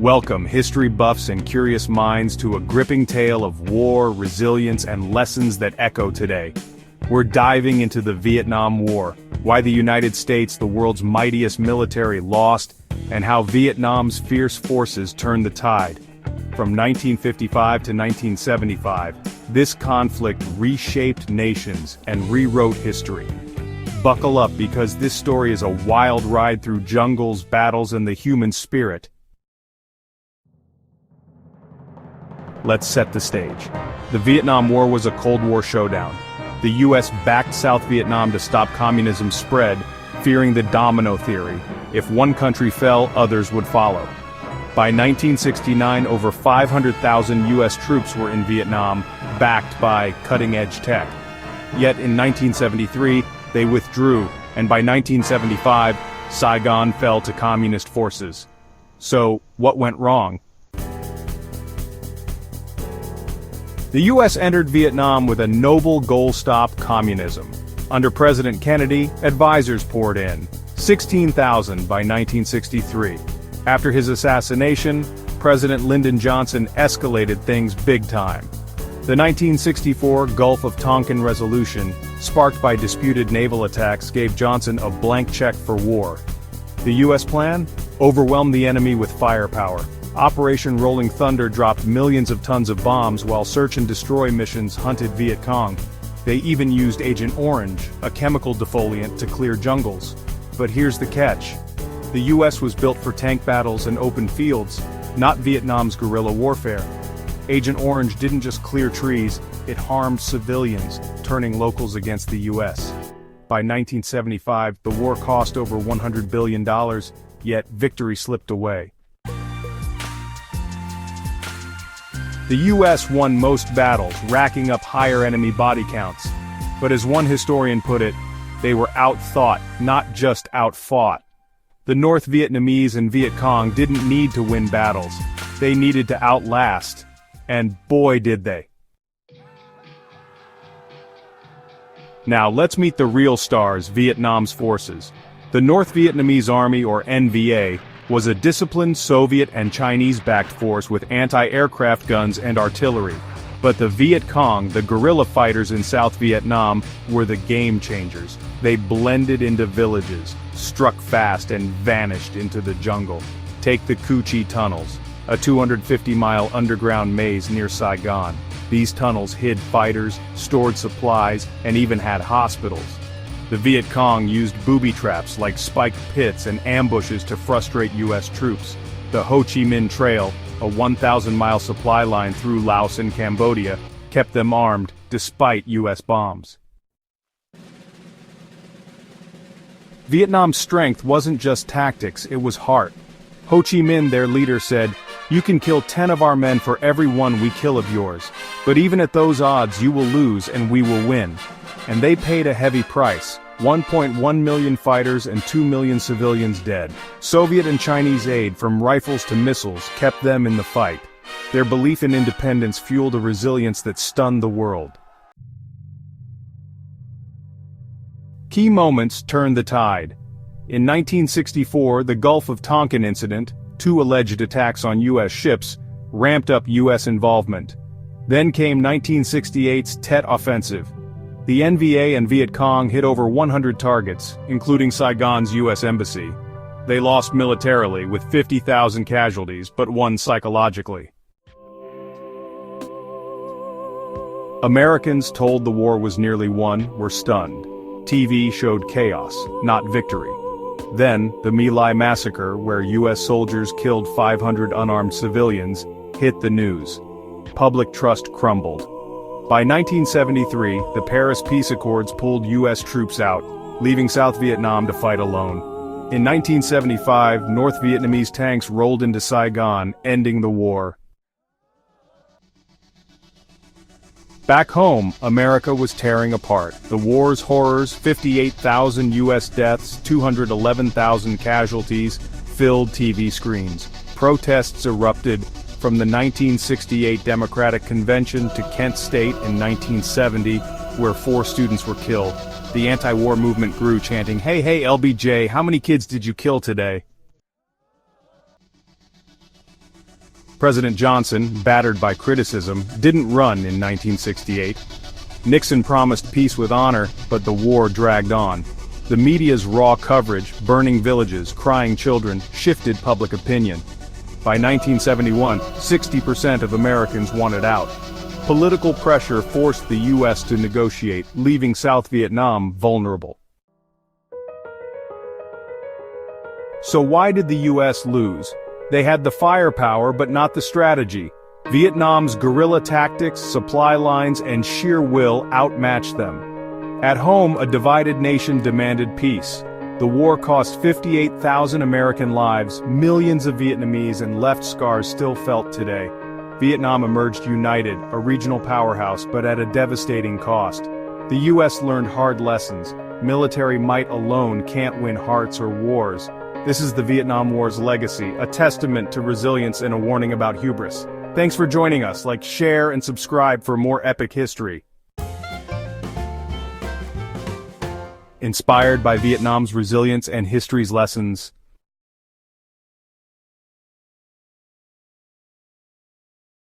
Welcome, history buffs and curious minds, to a gripping tale of war, resilience, and lessons that echo today. We're diving into the Vietnam War, why the United States, the world's mightiest military, lost, and how Vietnam's fierce forces turned the tide. From 1955 to 1975, this conflict reshaped nations and rewrote history. Buckle up, because this story is a wild ride through jungles, battles, and the human spirit. Let's set the stage. The Vietnam War was a Cold War showdown. The US backed South Vietnam to stop communism's spread, fearing the domino theory. If one country fell, others would follow. By 1969, over 500,000 US troops were in Vietnam, backed by cutting-edge tech. Yet in 1973, they withdrew, and by 1975, Saigon fell to communist forces. So, what went wrong? The US entered Vietnam with a noble goal: stop communism. Under President Kennedy, advisors poured in, 16,000 by 1963. After his assassination, President Lyndon Johnson escalated things big time. The 1964 Gulf of Tonkin Resolution, sparked by disputed naval attacks, gave Johnson a blank check for war. The US plan? Overwhelm the enemy with firepower. Operation Rolling Thunder dropped millions of tons of bombs, while search and destroy missions hunted Viet Cong. They even used Agent Orange, a chemical defoliant, to clear jungles. But here's the catch. The US was built for tank battles and open fields, not Vietnam's guerrilla warfare. Agent Orange didn't just clear trees, it harmed civilians, turning locals against the US. By 1975, the war cost over $100 billion, yet victory slipped away. The US won most battles, racking up higher enemy body counts. But as one historian put it, they were outthought, not just outfought. The North Vietnamese and Viet Cong didn't need to win battles. They needed to outlast. And boy did they. Now let's meet the real stars, Vietnam's forces. The North Vietnamese Army, or NVA, was a disciplined Soviet and Chinese-backed force with anti-aircraft guns and artillery. But the Viet Cong, the guerrilla fighters in South Vietnam, were the game-changers. They blended into villages, struck fast, and vanished into the jungle. Take the Cu Chi tunnels, a 250-mile underground maze near Saigon. These tunnels hid fighters, stored supplies, and even had hospitals. The Viet Cong used booby traps like spiked pits and ambushes to frustrate US troops. The Ho Chi Minh Trail, a 1,000-mile supply line through Laos and Cambodia, kept them armed despite US bombs. Vietnam's strength wasn't just tactics, it was heart. Ho Chi Minh, their leader, said, "You can kill 10 of our men for every one we kill of yours. But even at those odds, you will lose and we will win." And they paid a heavy price. 1.1 million fighters and 2 million civilians dead. Soviet and Chinese aid, from rifles to missiles, kept them in the fight. Their belief in independence fueled a resilience that stunned the world. Key moments turned the tide. In 1964, the Gulf of Tonkin incident, 2 alleged attacks on US ships, ramped up US involvement. Then came 1968's Tet Offensive. The NVA and Viet Cong hit over 100 targets, including Saigon's US embassy. They lost militarily, with 50,000 casualties, but won psychologically. Americans, told the war was nearly won, were stunned. TV showed chaos, not victory. Then, the My Lai Massacre, where US soldiers killed 500 unarmed civilians, hit the news. Public trust crumbled. By 1973, the Paris Peace Accords pulled US troops out, leaving South Vietnam to fight alone. In 1975, North Vietnamese tanks rolled into Saigon, ending the war. Back home, America was tearing apart. The war's horrors, 58,000 US deaths, 211,000 casualties, filled TV screens. Protests erupted, from the 1968 Democratic Convention to Kent State in 1970, where 4 students were killed. The anti-war movement grew, chanting, "Hey, hey, LBJ, how many kids did you kill today?" President Johnson, battered by criticism, didn't run in 1968. Nixon promised peace with honor, but the war dragged on. The media's raw coverage, burning villages, crying children, shifted public opinion. By 1971, 60% of Americans wanted out. Political pressure forced the U.S. to negotiate, leaving South Vietnam vulnerable. So why did the U.S. lose? They had the firepower but not the strategy. Vietnam's guerrilla tactics, supply lines, and sheer will outmatched them. At home, a divided nation demanded peace. The war cost 58,000 American lives, millions of Vietnamese, and left scars still felt today. Vietnam emerged united, a regional powerhouse, but at a devastating cost. The U.S. learned hard lessons. Military might alone can't win hearts or wars. This is the Vietnam War's legacy, a testament to resilience and a warning about hubris. Thanks for joining us. Like, share, and subscribe for more epic history. Inspired by Vietnam's resilience and history's lessons,